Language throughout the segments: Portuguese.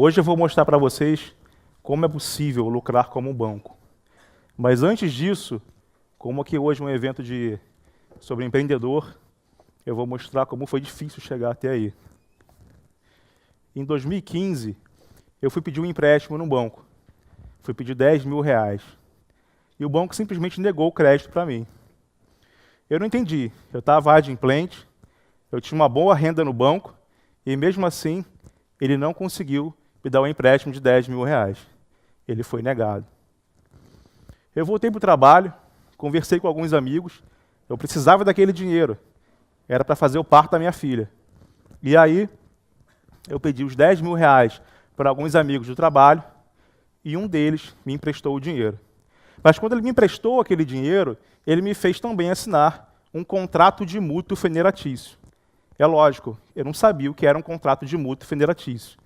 Hoje eu vou mostrar para vocês como é possível lucrar como um banco. Mas antes disso, como aqui hoje é um evento sobre empreendedor, eu vou mostrar como foi difícil chegar até aí. Em 2015, eu fui pedir um empréstimo no banco. Fui pedir 10 mil reais. E o banco simplesmente negou o crédito para mim. Eu não entendi. Eu estava adimplente, eu tinha uma boa renda no banco, e mesmo assim, ele não conseguiu me dar um empréstimo de 10 mil reais. Ele foi negado. Eu voltei para o trabalho, conversei com alguns amigos, eu precisava daquele dinheiro. Era para fazer o parto da minha filha. E aí, eu pedi os 10 mil reais para alguns amigos do trabalho, e um deles me emprestou o dinheiro. Mas quando ele me emprestou aquele dinheiro, ele me fez também assinar um contrato de mútuo federatício. É lógico, eu não sabia o que era um contrato de mútuo federatício.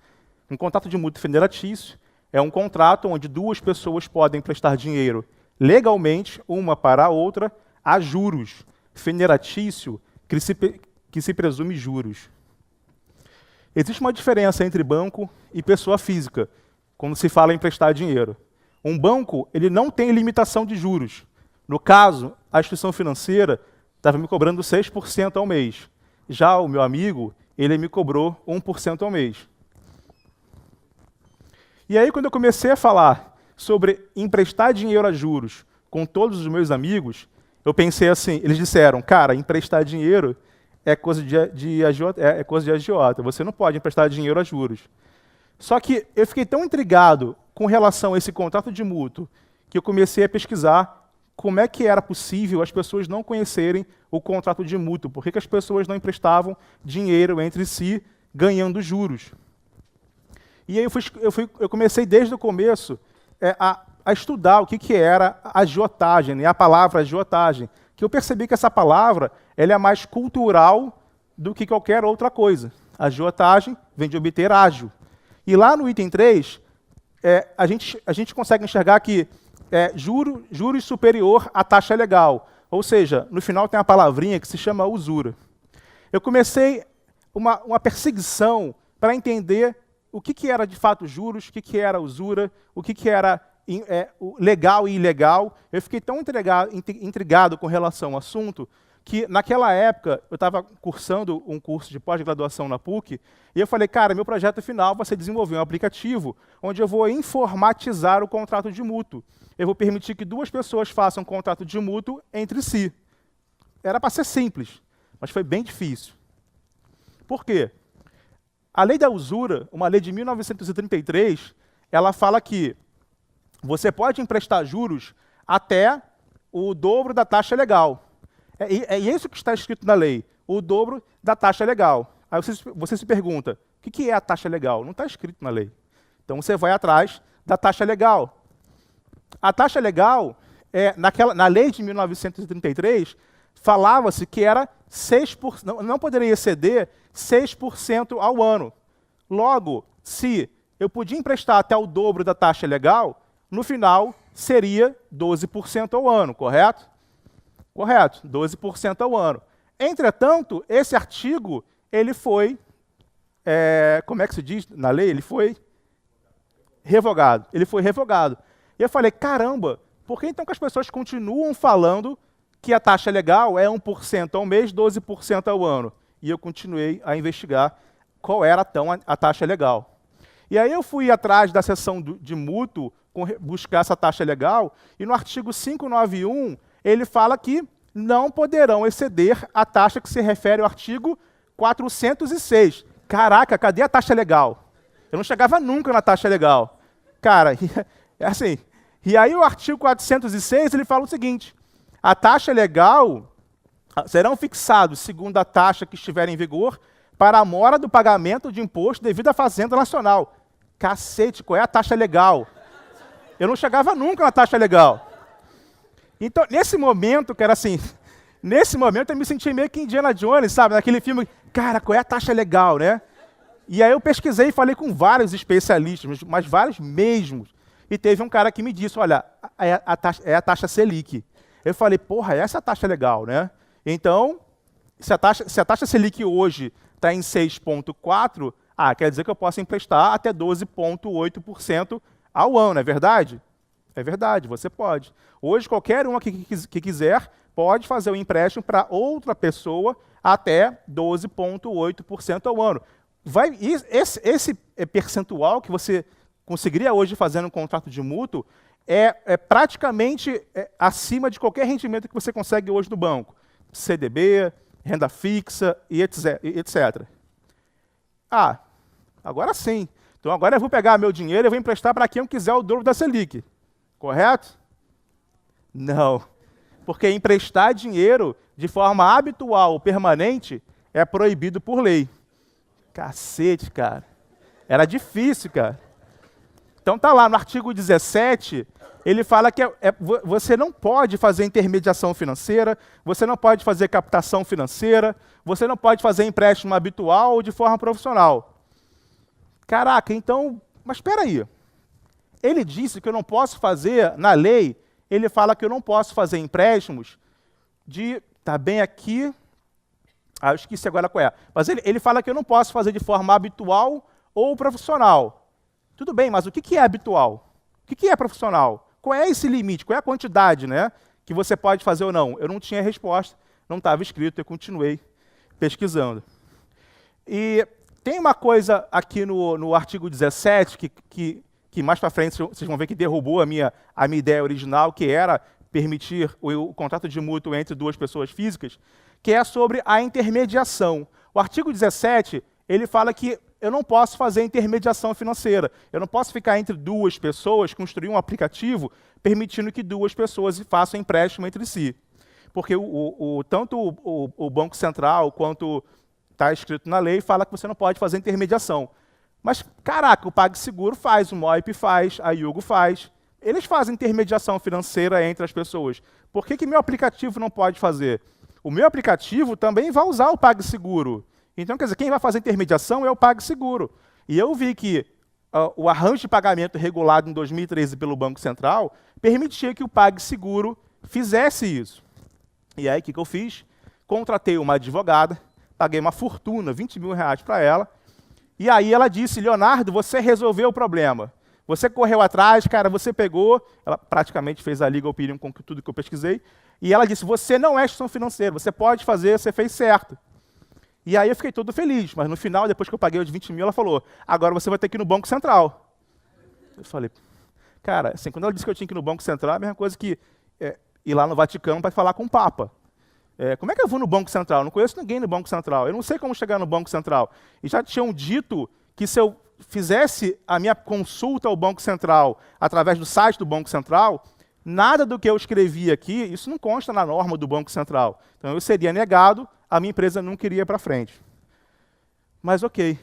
Um contrato de mútuo federatício é um contrato onde duas pessoas podem emprestar dinheiro legalmente, uma para a outra, a juros. Federatício, que se presume juros. Existe uma diferença entre banco e pessoa física, quando se fala em emprestar dinheiro. Um banco, ele não tem limitação de juros. No caso, a instituição financeira estava me cobrando 6% ao mês. Já o meu amigo, ele me cobrou 1% ao mês. E aí, quando eu comecei a falar sobre emprestar dinheiro a juros com todos os meus amigos, eu pensei assim, eles disseram, cara, emprestar dinheiro é coisa de agiota, você não pode emprestar dinheiro a juros. Só que eu fiquei tão intrigado com relação a esse contrato de mútuo, que eu comecei a pesquisar como é que era possível as pessoas não conhecerem o contrato de mútuo, por que as pessoas não emprestavam dinheiro entre si ganhando juros. E aí eu comecei desde o começo a estudar o que era a agiotagem, né, a palavra agiotagem, que eu percebi que essa palavra ela é mais cultural do que qualquer outra coisa. Agiotagem vem de obter ágio. E lá no item 3, a gente consegue enxergar que juros superior à taxa legal. Ou seja, no final tem uma palavrinha que se chama usura. Eu comecei uma perseguição para entender o que era de fato juros, o que era usura, o que era legal e ilegal. Eu fiquei tão intrigado com relação ao assunto que, naquela época, eu estava cursando um curso de pós-graduação na PUC, e eu falei, cara, meu projeto final vai ser desenvolver um aplicativo onde eu vou informatizar o contrato de mútuo. Eu vou permitir que duas pessoas façam um contrato de mútuo entre si. Era para ser simples, mas foi bem difícil. Por quê? A lei da usura, uma lei de 1933, ela fala que você pode emprestar juros até o dobro da taxa legal. É isso que está escrito na lei, o dobro da taxa legal. Aí você se pergunta, o que é a taxa legal? Não está escrito na lei. Então você vai atrás da taxa legal. A taxa legal, na lei de 1933, falava-se que era 6%, não poderia exceder 6% ao ano. Logo, se eu podia emprestar até o dobro da taxa legal, no final seria 12% ao ano, correto? Correto, 12% ao ano. Entretanto, esse artigo, ele foi, como é que se diz na lei? Ele foi revogado. Ele foi revogado. E eu falei, caramba, por que então que as pessoas continuam falando que a taxa legal é 1% ao mês, 12% ao ano? E eu continuei a investigar qual era então a taxa legal. E aí eu fui atrás da seção de mútuo, buscar essa taxa legal, e no artigo 591, ele fala que não poderão exceder a taxa que se refere ao artigo 406. Caraca, cadê a taxa legal? Eu não chegava nunca na taxa legal. Cara, é assim. E aí o artigo 406, ele fala o seguinte, a taxa legal serão fixados segundo a taxa que estiver em vigor para a mora do pagamento de imposto devido à Fazenda Nacional. Cacete, qual é a taxa legal? Eu não chegava nunca na taxa legal. Então, nesse momento, que era assim, nesse momento eu me senti meio que Indiana Jones, sabe? Naquele filme, cara, qual é a taxa legal, né? E aí eu pesquisei e falei com vários especialistas, mas vários mesmos. E teve um cara que me disse, olha, é a taxa Selic. Eu falei, porra, essa é a taxa legal, né? Então, se a taxa Selic hoje está em 6,4, Ah, quer dizer que eu posso emprestar até 12,8% ao ano, é verdade? É verdade, você pode. Hoje, qualquer um que quiser pode fazer o empréstimo para outra pessoa até 12,8% ao ano. Esse percentual que você conseguiria hoje fazer um contrato de mútuo é praticamente acima de qualquer rendimento que você consegue hoje no banco. CDB, renda fixa e etc. Ah, agora sim. Então agora eu vou pegar meu dinheiro e vou emprestar para quem eu quiser o dobro da Selic. Correto? Não. Porque emprestar dinheiro de forma habitual ou permanente é proibido por lei. Cacete, cara. Era difícil, cara. Então tá lá no artigo 17, ele fala que você não pode fazer intermediação financeira, você não pode fazer captação financeira, você não pode fazer empréstimo habitual ou de forma profissional. Caraca, então, mas espera aí. Ele disse que eu não posso fazer, na lei, ele fala que eu não posso fazer empréstimos tá bem aqui, eu esqueci agora qual é, mas ele fala que eu não posso fazer de forma habitual ou profissional. Tudo bem, mas o que é habitual? O que é profissional? Qual é esse limite? Qual é a quantidade, né, que você pode fazer ou não? Eu não tinha resposta, não estava escrito, eu continuei pesquisando. E tem uma coisa aqui no artigo 17 que mais para frente vocês vão ver que derrubou a minha ideia original, que era permitir o contrato de mútuo entre duas pessoas físicas, que é sobre a intermediação. O artigo 17, ele fala que eu não posso fazer intermediação financeira. Eu não posso ficar entre duas pessoas, construir um aplicativo, permitindo que duas pessoas façam empréstimo entre si. Porque tanto o Banco Central quanto está escrito na lei fala que você não pode fazer intermediação. Mas, caraca, o PagSeguro faz, o Moip faz, a Yugo faz. Eles fazem intermediação financeira entre as pessoas. Por que meu aplicativo não pode fazer? O meu aplicativo também vai usar o PagSeguro. Então, quer dizer, quem vai fazer intermediação é o PagSeguro. E eu vi que o arranjo de pagamento regulado em 2013 pelo Banco Central permitia que o PagSeguro fizesse isso. E aí, o que eu fiz? Contratei uma advogada, paguei uma fortuna, 20 mil reais para ela, e aí ela disse, Leonardo, você resolveu o problema. Você correu atrás, cara, você pegou, ela praticamente fez a legal opinion com tudo que eu pesquisei, e ela disse, você não é instituição financeira, você pode fazer, você fez certo. E aí eu fiquei todo feliz, mas no final, depois que eu paguei os 20 mil, ela falou, agora você vai ter que ir no Banco Central. Eu falei, cara, assim, quando ela disse que eu tinha que ir no Banco Central, é a mesma coisa que ir lá no Vaticano para falar com o Papa. Como é que eu vou no Banco Central? Eu não conheço ninguém no Banco Central, eu não sei como chegar no Banco Central. E já tinham dito que se eu fizesse a minha consulta ao Banco Central através do site do Banco Central, nada do que eu escrevi aqui, isso não consta na norma do Banco Central. Então eu seria negado, a minha empresa não queria ir para frente. Mas ok.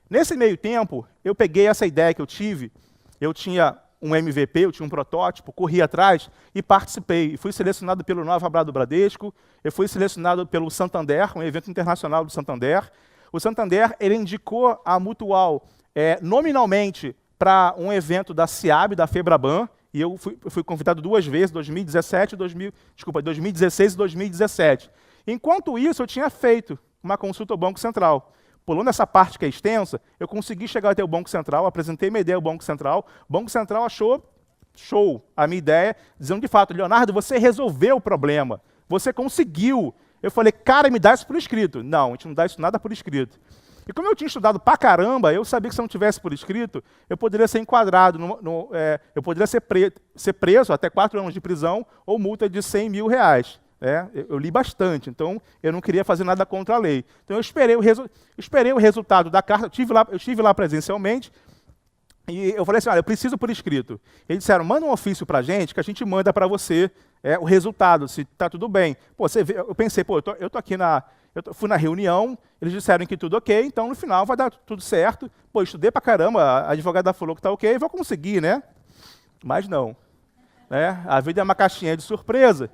Nesse meio tempo, eu peguei essa ideia que eu tive, eu tinha um MVP, eu tinha um protótipo, corri atrás e participei. E fui selecionado pelo Nova Abra do Bradesco, eu fui selecionado pelo Santander, um evento internacional do Santander. O Santander ele indicou a Mutual nominalmente para um evento da CIAB, da FEBRABAN, e eu fui convidado 2 vezes, 2016 e 2017. Enquanto isso, eu tinha feito uma consulta ao Banco Central. Pulando essa parte que é extensa, eu consegui chegar até o Banco Central, apresentei minha ideia ao Banco Central, o Banco Central achou show a minha ideia, dizendo de fato, Leonardo, você resolveu o problema, você conseguiu. Eu falei, cara, me dá isso por escrito. Não, a gente não dá isso nada por escrito. E como eu tinha estudado pra caramba, eu sabia que se eu não tivesse por escrito, eu poderia ser enquadrado, eu poderia ser preso até 4 anos de prisão ou multa de 100 mil reais. Eu li bastante, então eu não queria fazer nada contra a lei. Então eu esperei o resultado da carta, eu estive lá presencialmente, e eu falei assim, olha, eu preciso por escrito. Eles disseram, manda um ofício para a gente, que a gente manda para você o resultado, se está tudo bem. Pô, você vê, eu pensei, pô, eu tô aqui fui na reunião, eles disseram que tudo ok, então no final vai dar tudo certo. Pô, estudei pra caramba, a advogada falou que tá ok, vou conseguir, né? Mas não. A vida é uma caixinha de surpresa.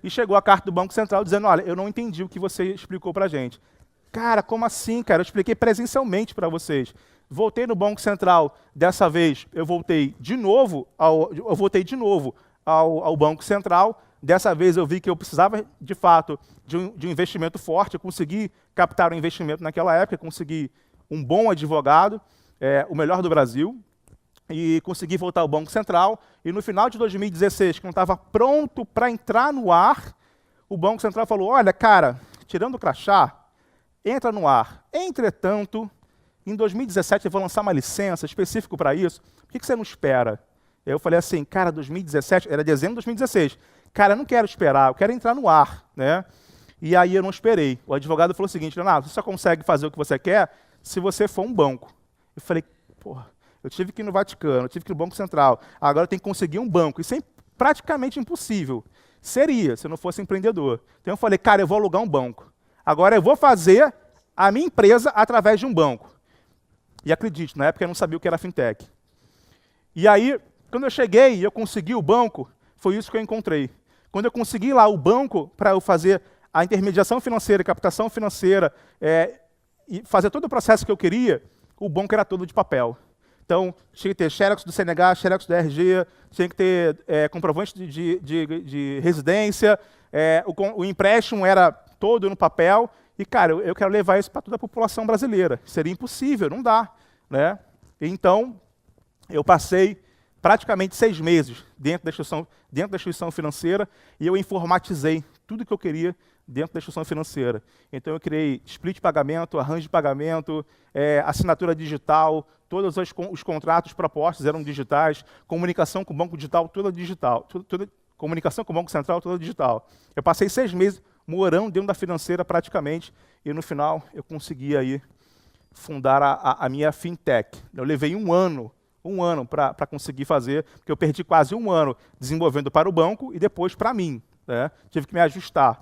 E chegou a carta do Banco Central dizendo, olha, eu não entendi o que você explicou para a gente. Cara, como assim, cara? Eu expliquei presencialmente para vocês. Voltei no Banco Central, dessa vez eu voltei de novo ao Banco Central. Dessa vez eu vi que eu precisava, de fato, de um investimento forte. Eu consegui captar um investimento naquela época, consegui um bom advogado, o melhor do Brasil, e consegui voltar ao Banco Central. E no final de 2016, quando estava pronto para entrar no ar, o Banco Central falou, olha, cara, tirando o crachá, entra no ar. Entretanto, em 2017 eu vou lançar uma licença específica para isso, por que você não espera? Eu falei assim, cara, 2017, era dezembro de 2016, cara, eu não quero esperar, eu quero entrar no ar, né? E aí eu não esperei. O advogado falou o seguinte, Leonardo, você só consegue fazer o que você quer se você for um banco. Eu falei, porra, eu tive que ir no Vaticano, eu tive que ir no Banco Central, agora eu tenho que conseguir um banco. Isso é praticamente impossível. Seria, se eu não fosse empreendedor. Então eu falei, cara, eu vou alugar um banco. Agora eu vou fazer a minha empresa através de um banco. E acredite, na época eu não sabia o que era fintech. E aí, quando eu cheguei e eu consegui o banco, foi isso que eu encontrei. Quando eu consegui lá o banco para eu fazer a intermediação financeira, captação financeira, e fazer todo o processo que eu queria, o banco era todo de papel. Então, tinha que ter xerox do CNH, xerox do RG, tinha que ter comprovante de residência, o empréstimo era todo no papel. E, cara, eu quero levar isso para toda a população brasileira. Seria impossível, não dá, né? Então, eu passei praticamente 6 meses dentro da instituição financeira e eu informatizei tudo que eu queria dentro da instituição financeira. Então, eu criei split de pagamento, arranjo de pagamento, assinatura digital, todos os contratos propostos eram digitais, comunicação com o banco digital, toda digital, comunicação com o Banco Central, toda digital. Eu passei 6 meses morando dentro da financeira praticamente, e no final eu consegui aí fundar a minha fintech. Eu levei um ano para conseguir fazer, porque eu perdi quase um ano desenvolvendo para o banco e depois para mim, né? Tive que me ajustar.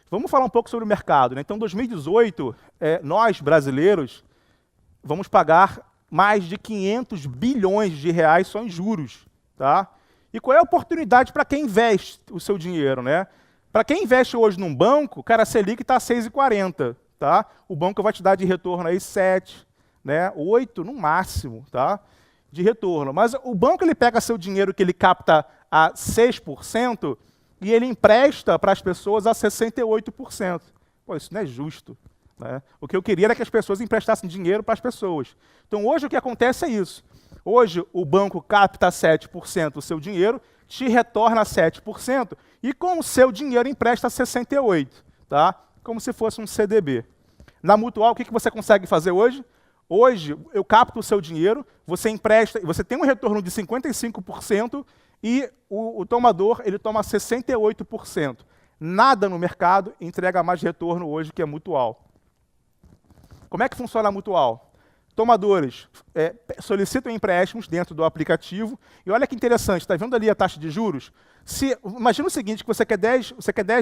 Vamos falar um pouco sobre o mercado, né? Então, em 2018, nós, brasileiros, vamos pagar mais de 500 bilhões de reais só em juros. Tá? E qual é a oportunidade para quem investe o seu dinheiro? Né? Para quem investe hoje num banco, cara, a Selic está a 6,40. Tá? O banco vai te dar de retorno aí 7, né? 8 no máximo, tá? De retorno. Mas o banco ele pega seu dinheiro que ele capta a 6%, e ele empresta para as pessoas a 68%. Pô, isso não é justo. Né? O que eu queria era que as pessoas emprestassem dinheiro para as pessoas. Então, hoje, o que acontece é isso. Hoje, o banco capta 7% do seu dinheiro, te retorna 7%, e com o seu dinheiro empresta 68%. Tá? Como se fosse um CDB. Na Mutual, o que você consegue fazer hoje? Hoje, eu capto o seu dinheiro, você empresta, você tem um retorno de 55%, e o tomador ele toma 68%. Nada no mercado entrega mais retorno hoje que a Mutual. Como é que funciona a Mutual? Tomadores solicitam empréstimos dentro do aplicativo, e olha que interessante, está vendo ali a taxa de juros? Imagina o seguinte, que você quer 10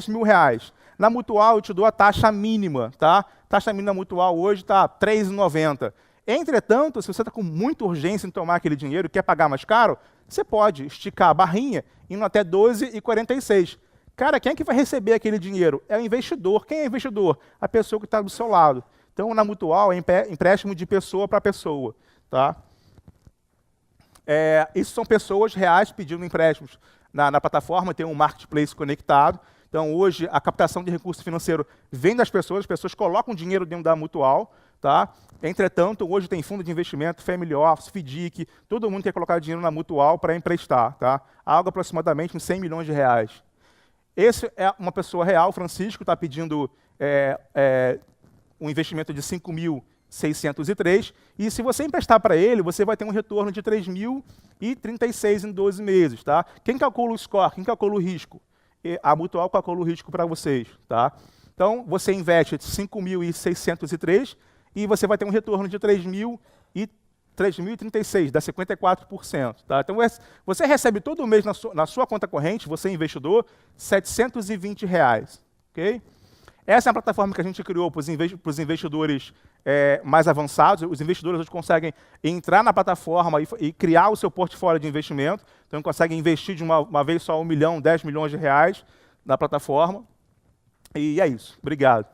mil reais. Na Mutual eu te dou a taxa mínima. Tá? A taxa mínima Mutual hoje está R$ 3,90. Entretanto, se você está com muita urgência em tomar aquele dinheiro e quer pagar mais caro, você pode esticar a barrinha indo até R$ 12,46. Cara, quem é que vai receber aquele dinheiro? É o investidor. Quem é o investidor? A pessoa que está do seu lado. Então, na Mutual, é empréstimo de pessoa para pessoa. Tá? Isso são pessoas reais pedindo empréstimos. Na plataforma tem um marketplace conectado. Então, hoje, a captação de recurso financeiro vem das pessoas, as pessoas colocam dinheiro dentro da Mutual. Tá? Entretanto, hoje tem fundo de investimento, Family Office, FDIC, todo mundo quer colocar dinheiro na Mutual para emprestar. Tá? Algo aproximadamente uns 100 milhões de reais. Esse é uma pessoa real, Francisco, está pedindo um investimento de 5.603, e se você emprestar para ele, você vai ter um retorno de 3.036 em 12 meses. Tá? Quem calcula o score? Quem calcula o risco? A Mutual calcula o risco para vocês. Tá? Então, você investe 5.603 e você vai ter um retorno de 3.036, dá 54%. Tá? Então, você recebe todo mês na sua conta corrente, você investidor, R$ 720. Okay? Essa é a plataforma que a gente criou para os investidores mais avançados. Os investidores hoje conseguem entrar na plataforma e criar o seu portfólio de investimento. Então, conseguem investir de uma vez só 1 milhão, 10 milhões de reais na plataforma. E é isso. Obrigado.